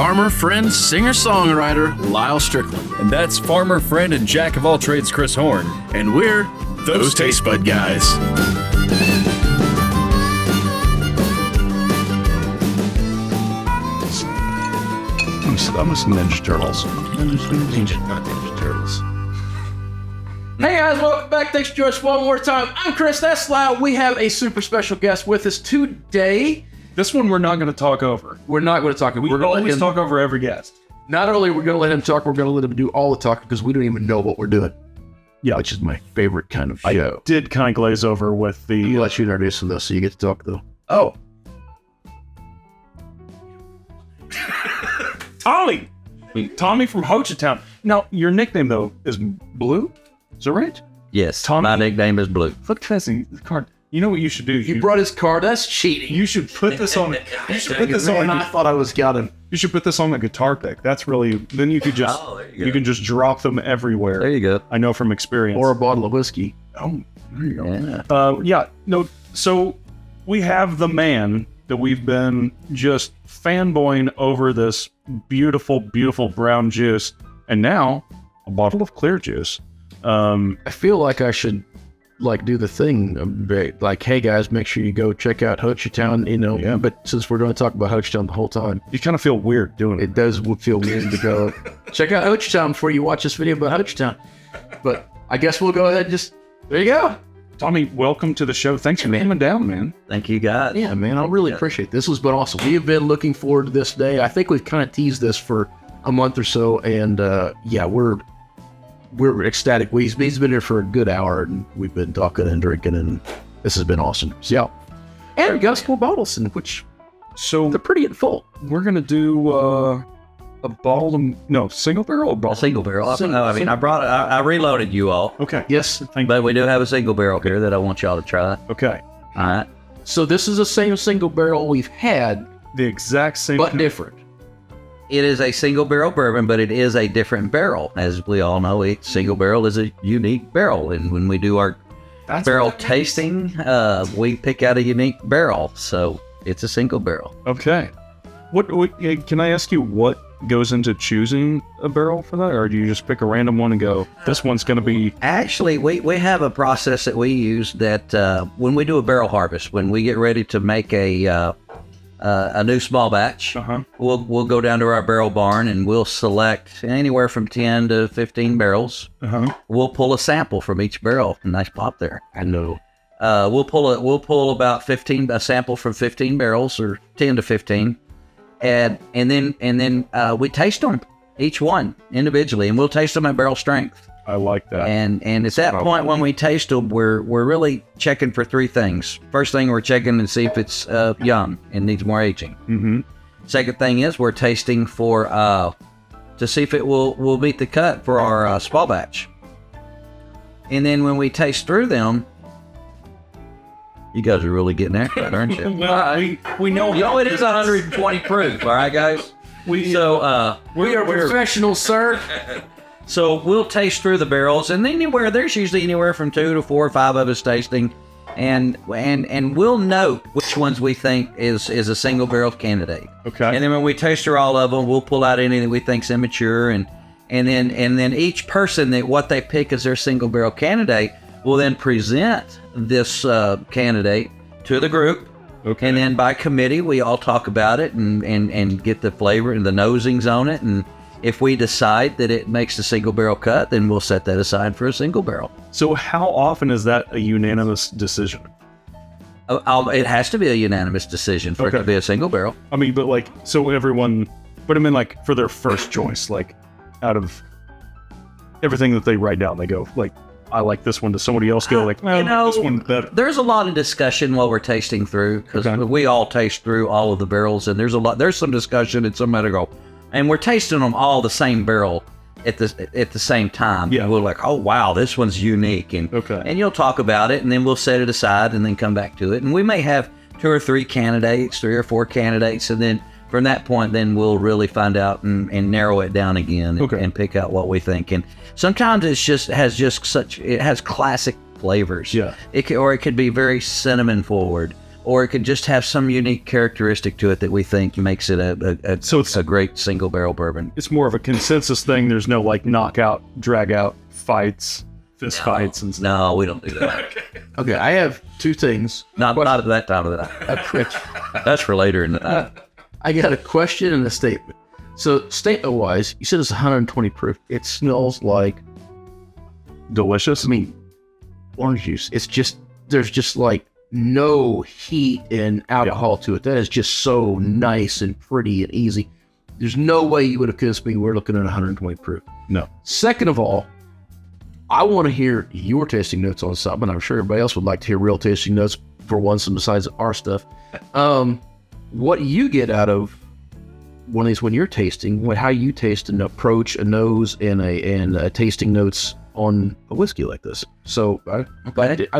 farmer, friend, singer-songwriter, Lyal Strickland. And that's farmer, friend, and jack of all trades, Chris Horn. And we're those Tastebudguys. I'm some Ninja Turtles. Ninja Turtles. Hey guys, welcome back. Thanks for joining us one more time. I'm Chris, that's Lyal. We have a super special guest with us today. This one we're not going to talk over. We're not going to talk. We're going to talk over every guest. Not only are we going to let him talk, we're going to let him do all the talking because we don't even know what we're doing. Yeah. Which is my favorite kind of show. I did kind of glaze over with the... I'll let you introduce this so you get to talk though. Oh. Tommy! Tommy from Hochatown. Now, your nickname, though, is Blue? Is that right? Yes, Tommy? my nickname is Blue. Look, Tessie, the card. You know what you should do? He brought his card. That's cheating. You should put this on... You should put this on... I thought I was got him. You should put this on the guitar pick. That's really... Then you could just... Oh, there you go. You can just drop them everywhere. There you go. I know from experience. Or a bottle of whiskey. Oh, there you go. Yeah. No, so we have the man that we've been just fanboying over this beautiful, beautiful brown juice, and now a bottle of clear juice. I feel like I should do the thing, like, hey guys, make sure you go check out Hochatown, Yeah. But since we're going to talk about Hochatown the whole time, You kind of feel weird doing it. it does feel weird to go check out Hochatown before you watch this video about Hochatown. But I guess we'll go ahead and just, there you go. Tommy, welcome to the show. Thanks for coming down, man. Thank you, guys. Yeah, man, I really appreciate it. This has been awesome. We have been looking forward to this day. I think we've kind of teased this for a month or so, and yeah, we're ecstatic. He's been here for a good hour, and we've been talking and drinking, and this has been awesome. So, yeah. And we got us 4 bottles, in which So they're pretty and full. we're going to do a bottle of... single barrel or A bottle? single barrel. I reloaded you all, Okay. Yes. but we do have a single barrel here that I want y'all to try. Okay. All right. So this is the same single barrel we've had, The exact same... but different. It is a single barrel bourbon, but it is a different barrel. As we all know, a single barrel is a unique barrel. And when we do our barrel tasting, we pick out a unique barrel. So it's a single barrel. Okay. What can I ask you what goes into choosing a barrel for that? Or do you just pick a random one and go, this one's going to be... Actually, we have a process that we use that when we do a barrel harvest, when we get ready to make a new small batch, we'll go down to our barrel barn and we'll select anywhere from 10 to 15 barrels. We'll pull a sample from each barrel. Nice pop there. I know. We'll pull about a sample from 15 barrels, or 10 to 15, and then we taste them, each one individually, and we'll taste them at barrel strength. I like that. And at that point, when we taste them, we're really checking for 3 things. First thing, we're checking to see if it's young and needs more aging. Mm-hmm. Second thing is we're tasting for to see if it will meet the cut for our small batch. And then when we taste through them, you guys are really getting after it, aren't you? Well, we know... You know, it is 120 proof, all right, guys? We are Professionals, sir. So we'll taste through the barrels, and there's usually anywhere from 2 to 4 or 5 of us tasting, and we'll note which ones we think is a single barrel candidate. Okay. And then when we taste through all of them, we'll pull out any that we think's immature, and then each person that what they pick as their single barrel candidate will then present this candidate to the group. Okay. And then by committee, we all talk about it and get the flavor and the nosings on it. And if we decide that it makes the single barrel cut, then we'll set that aside for a single barrel. So how often is that a unanimous decision? It has to be a unanimous decision for it to be a single barrel. I mean, but so everyone, but I mean, for their first choice, out of everything that they write down, they go, I like this one. Does somebody else go, this one better? There's a lot of discussion while we're tasting through, because we all taste through all of the barrels, and there's some discussion, and somebody go, and we're tasting them all the same barrel at the same time. Yeah. And we're like, oh wow, this one's unique, and you'll talk about it, and then we'll set it aside, and then come back to it, and we may have 2 or 3 candidates, 3 or 4 candidates, and then from that point, then we'll really find out and narrow it down again and pick out what we think. And sometimes it has classic flavors. Yeah. It could be very cinnamon forward. or it could just have some unique characteristic to it that we think makes it a great single barrel bourbon. It's more of a consensus thing. There's no like knockout, drag out fights, fist fights, and stuff. No, we don't do that. Okay, I have two things. Not at that time of the night. That's for later in the night. I got a question and a statement. So, statement-wise, you said it's 120 proof. It smells like, Delicious. I mean, orange juice. It's just, there's just like no heat and alcohol to it. That is just so nice and pretty and easy. There's no way you would have convinced me we're looking at 120 proof. No. Second of all, I want to hear your tasting notes on something. I'm sure everybody else would like to hear real tasting notes for once besides our stuff. What you get out of one of these when you're tasting, how you taste and approach a nose and a tasting notes on a whiskey like this. So I'd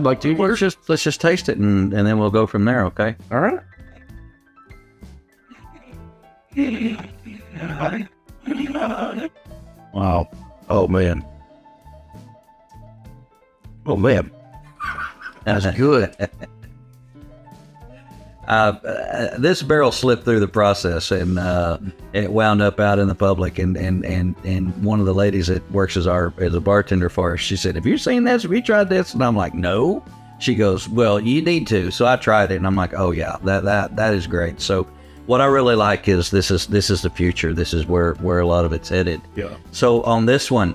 like to hear. Let's just taste it and then we'll go from there. Okay. All right. Wow. Oh man. Oh man. That's good. This barrel slipped through the process and it wound up out in the public. And one of the ladies that works as a bartender for us, she said, "Have you seen this? Have you tried this?" And I'm like, "No." She goes, "Well, you need to." So I tried it, and I'm like, "Oh yeah, that is great." So what I really like is this is the future. This is where a lot of it's headed. Yeah. So on this one,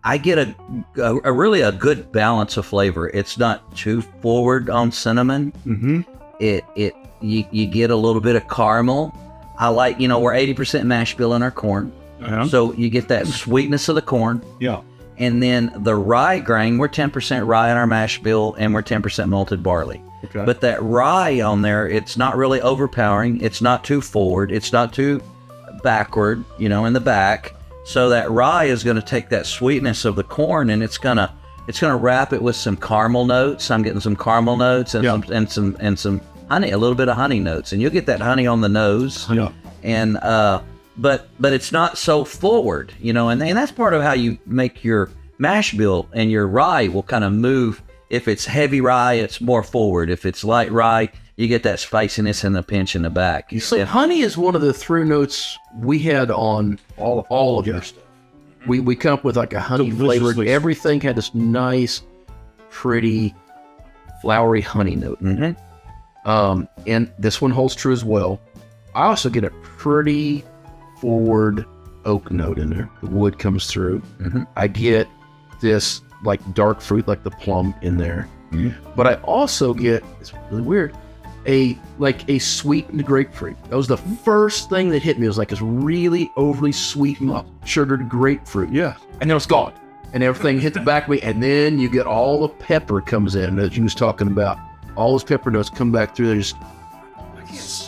I get a really a good balance of flavor. It's not too forward on cinnamon. Mm-hmm. You get a little bit of caramel. I like, we're 80% mash bill in our corn. Uh-huh. So you get that sweetness of the corn. Yeah. And then the rye grain, we're 10% rye in our mash bill and we're 10% malted barley. Okay. But that rye on there, it's not really overpowering. It's not too forward. It's not too backward, in the back. So that rye is going to take that sweetness of the corn and it's going to wrap it with some caramel notes. I'm getting some caramel notes and some honey, a little bit of honey notes, and you'll get that honey on the nose. Yeah. And but it's not so forward, and that's part of how you make your mash bill, and your rye will kind of move. If it's heavy rye, it's more forward. If it's light rye, you get that spiciness and the pinch in the back. So honey is one of the through notes we had on all of your stuff. We come up with like a honey flavored. Everything had this nice, pretty, flowery honey note. Mm-hmm. And this one holds true as well. I also get a pretty forward oak note in there. The wood comes through. Mm-hmm. I get this like dark fruit, like the plum in there. Mm-hmm. But I also get, it's really weird, a sweetened grapefruit. That was the first thing that hit me. It was like this really overly sweetened, sugared grapefruit. Yeah. And then it's gone. And everything hit the back of me. And then you get all the pepper comes in that you was talking about. All those pepper notes come back through there. Just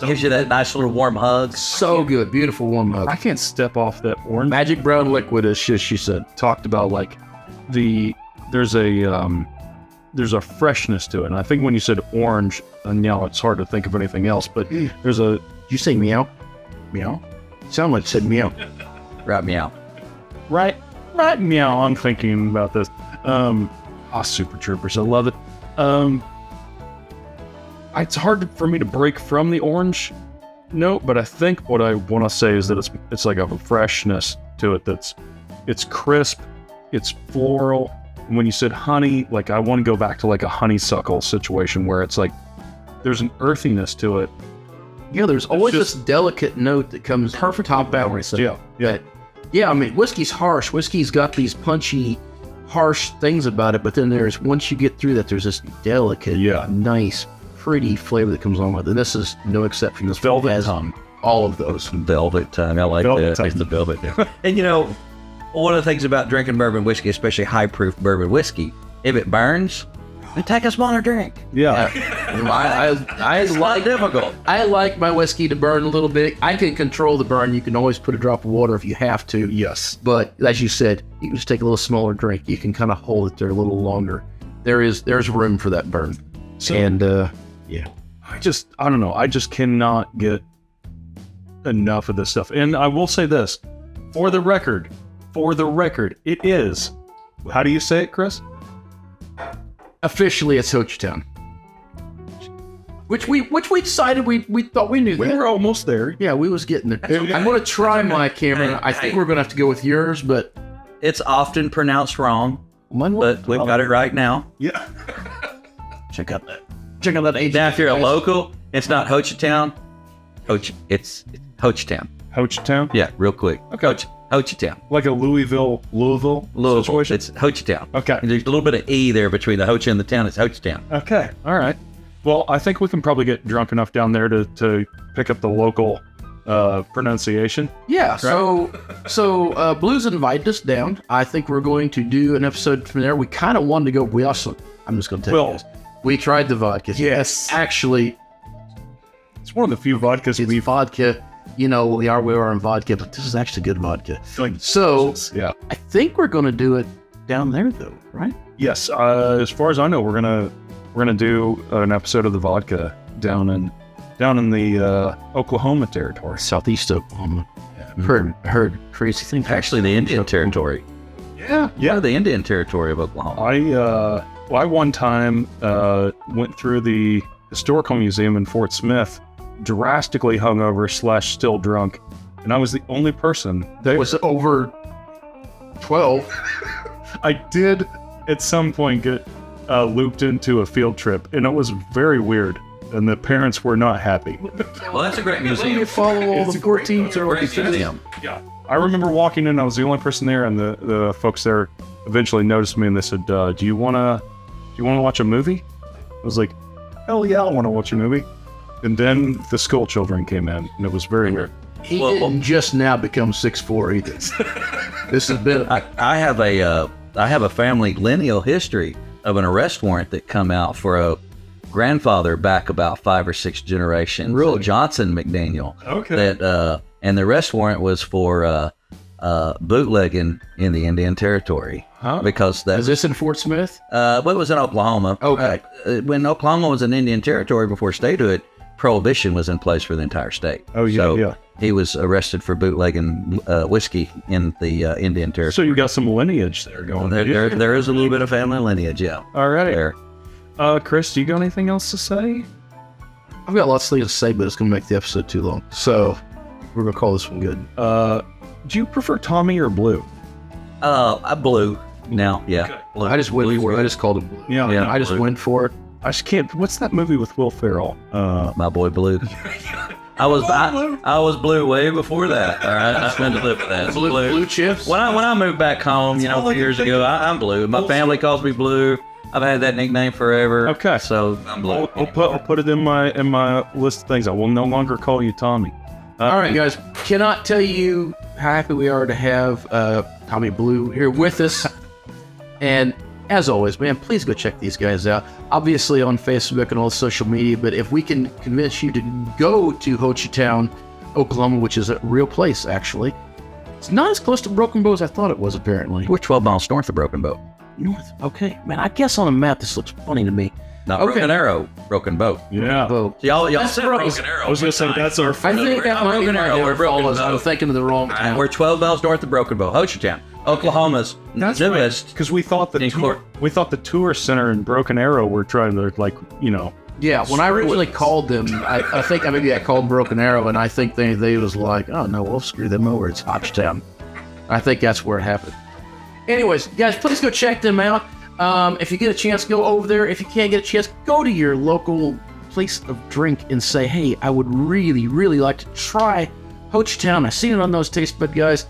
gives you that nice little warm hug. so good. Beautiful warm hug. I can't step off that orange. Magic brown liquid, as she said. Talked about like there's a freshness to it. And I think when you said orange, and now it's hard to think of anything else, but there's a... Did you say meow? Meow? Sound like you said meow. Right, meow. Right, meow. I'm thinking about this. Super Troopers, I love it. It's hard for me to break from the orange note, but I think what I want to say is that it's like a freshness to it it's crisp, it's floral. When you said honey, like I want to go back to like a honeysuckle situation where it's like there's an earthiness to it. Yeah, there's always this delicate note that comes perfect top balance. Yeah. Yeah, I mean, whiskey's harsh. Whiskey's got these punchy, harsh things about it, but then once you get through that, there's this delicate, nice, pretty flavor that comes along with it. And this is no exception. This velvet has tongue. All of those. Velvet tongue. I like that. It's the velvet tongue. And one of the things about drinking bourbon whiskey, especially high proof bourbon whiskey, if it burns, take a smaller drink. Yeah. It's not difficult. I like my whiskey to burn a little bit. I can control the burn. You can always put a drop of water if you have to. Yes. But as you said, you can just take a little smaller drink. You can kind of hold it there a little longer. There's room for that burn. So, and I don't know. I just cannot get enough of this stuff. And I will say this, for the record, it is. How do you say it, Chris? Officially, it's Hochatown. which we decided we thought we knew We that. were almost there. Yeah, we was getting there. I'm going to try my camera. I think we're going to have to go with yours, but It's often pronounced wrong, mine but we've got it right now. Yeah. check out that agent. Now, if you're a local, it's not Hochatown. It's Hochatown. Hochatown? Yeah, real quick. Okay. Hochatown. Like a Louisville situation? It's Hochatown. Okay. And there's a little bit of E there between the Hocha and the town. It's Hochatown. Okay. All right. Well, I think we can probably get drunk enough down there to pick up the local pronunciation. Yeah, so Blues invited us down. I think we're going to do an episode from there. We kind of wanted to go. I'm just going to tell you this. We tried the vodka. Yes. Actually, It's one of the few vodkas it's vodka. You know, we are in vodka, but this is actually good vodka. So, yeah. I think we're going to do it down there, though, right? Yes. As far as I know, we're gonna do an episode of the vodka down in the Oklahoma territory. Southeast Oklahoma. Heard crazy things. Actually, the Indian Territory. Yeah. Yeah, the Indian Territory of Oklahoma. I one time went through the historical museum in Fort Smith, drastically hungover / still drunk, and I was the only person That was over 12. I did at some point get looped into a field trip, and it was very weird, and the parents were not happy. Well, that's a great You museum. follow all the 14s or Great museum. Yeah, I remember walking in. I was the only person there, and the folks there eventually noticed me, and they said, "Do you wanna watch a movie?" I was like, "Hell yeah, I want to watch a movie." And then the school children came in, and it was very weird. He didn't just now become 6'4" either. This has been. I have a family lineal history of an arrest warrant that come out for a grandfather back about 5 or 6 generations. Really? Johnson McDaniel. Okay. That and the arrest warrant was for bootlegging in the Indian Territory. Huh? Because that Is this in Fort Smith? well, it was in Oklahoma. Okay. When Oklahoma was an Indian territory before statehood, prohibition was in place for the entire state. Oh, yeah, so yeah. He was arrested for bootlegging whiskey in the Indian territory. So you got some lineage there going. There is a little bit of family lineage, yeah. All right. There. Chris, do you got anything else to say? I've got lots of things to say, but it's going to make the episode too long. So we're going to call this one good. Do you prefer Tommy or Blue? I blew. Now, yeah. Blue. I just went for it. I just called it Blue. Yeah. I just went for it. I just can't. What's that movie with Will Ferrell? My boy Blue. I was blue way before that. All right, I spent to live with that. Blue chips? When I moved back home, a few years ago, I'm blue. My family calls me Blue. I've had that nickname forever. Okay. So I'm blue. I'll put it in my list of things. I will no longer call you Tommy. All right, guys. Cannot tell you how happy we are to have Tommy Blue here with us. And as always, man, please go check these guys out. Obviously on Facebook and all social media, but if we can convince you to go to Hochatown, Oklahoma, which is a real place, actually. It's not as close to Broken Bow as I thought it was, apparently. We're 12 miles north of Broken Bow. North. Okay. Man, I guess on a map this looks funny to me. Not Okay. Broken Arrow, Broken Bow. Yeah. Bow. So y'all That's said Broken- Broken Arrow. I was gonna say that's our. I think that might be Broken my Arrow, we're downfall Broken is Bow. I'm thinking of the wrong town. We're 12 miles north of Broken Bow, Hochatown, Oklahoma's newest. Because we thought the tour center in Broken Arrow were trying to Yeah, when I originally called them, I think I called Broken Arrow, and I think they was like, oh no, we'll screw them over. It's Hochatown. I think that's where it happened. Anyways, guys, please go check them out. If you get a chance, go over there. If you can't get a chance, go to your local place of drink and say, hey, I would really, really like to try Hochatown. I seen it on those Tastebudguys,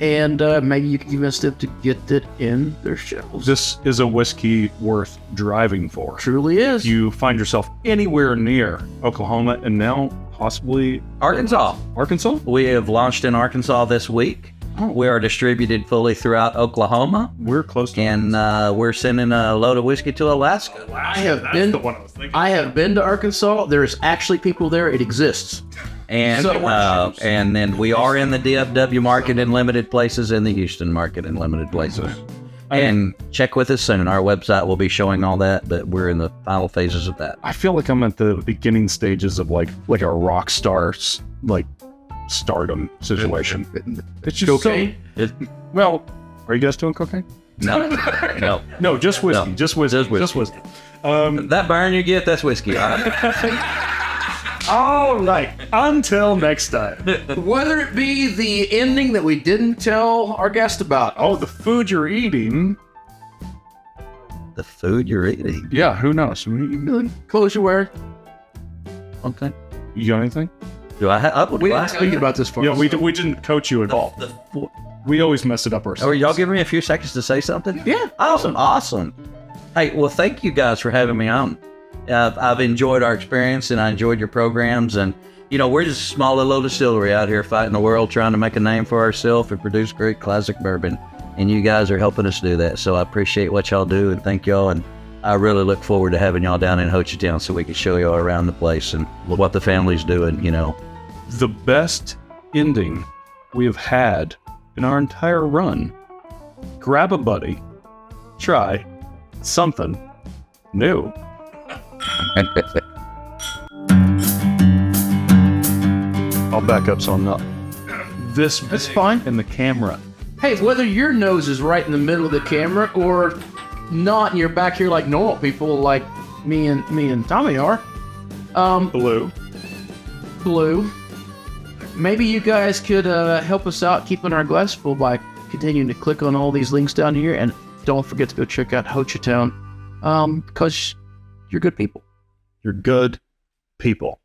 and maybe you can convince them to get it in their shelves. This is a whiskey worth driving for. Truly is. If you find yourself anywhere near Oklahoma and now possibly Arkansas. Arkansas, We have launched in Arkansas this week. We are distributed fully throughout Oklahoma, we're close to. and we're sending a load of whiskey to Alaska. I have been to Arkansas. There's actually people there. It exists. And and then we are in the DFW market in limited places, and the Houston market in limited places. And check with us soon. Our website will be showing all that, but we're in the final phases of that. I feel like I'm at the beginning stages of like a rock star stardom situation. It's just Cocaine? Well, are you guys doing cocaine? No, no. No, just whiskey. No. Just whiskey. Just whiskey. Just whiskey. That burn you get, that's whiskey. All right. Until next time. Whether it be the ending that we didn't tell our guest about. Oh, the food you're eating. The food you're eating. Yeah, who knows? Close your wear. Okay. You got anything? Do I have? We didn't speak about this first. Yeah, we didn't coach you at all. We always mess it up ourselves. Are y'all giving me a few seconds to say something? Yeah. Awesome. Hey, well, thank you guys for having me on. I've enjoyed our experience, and I enjoyed your programs. And, we're just a small little distillery out here fighting the world, trying to make a name for ourselves and produce great classic bourbon. And you guys are helping us do that. So I appreciate what y'all do, and thank y'all. And I really look forward to having y'all down in Hochatown so we can show y'all around the place and what the family's doing, The best ending we have had in our entire run. Grab a buddy. Try something new. I'll back up so I'm not this fine. in the camera. Hey, whether your nose is right in the middle of the camera or not, and you're back here like normal people, like me and Tommy are. Blue. Maybe you guys could help us out keeping our glass full by continuing to click on all these links down here, and don't forget to go check out Hochatown, because you're good people. You're good people.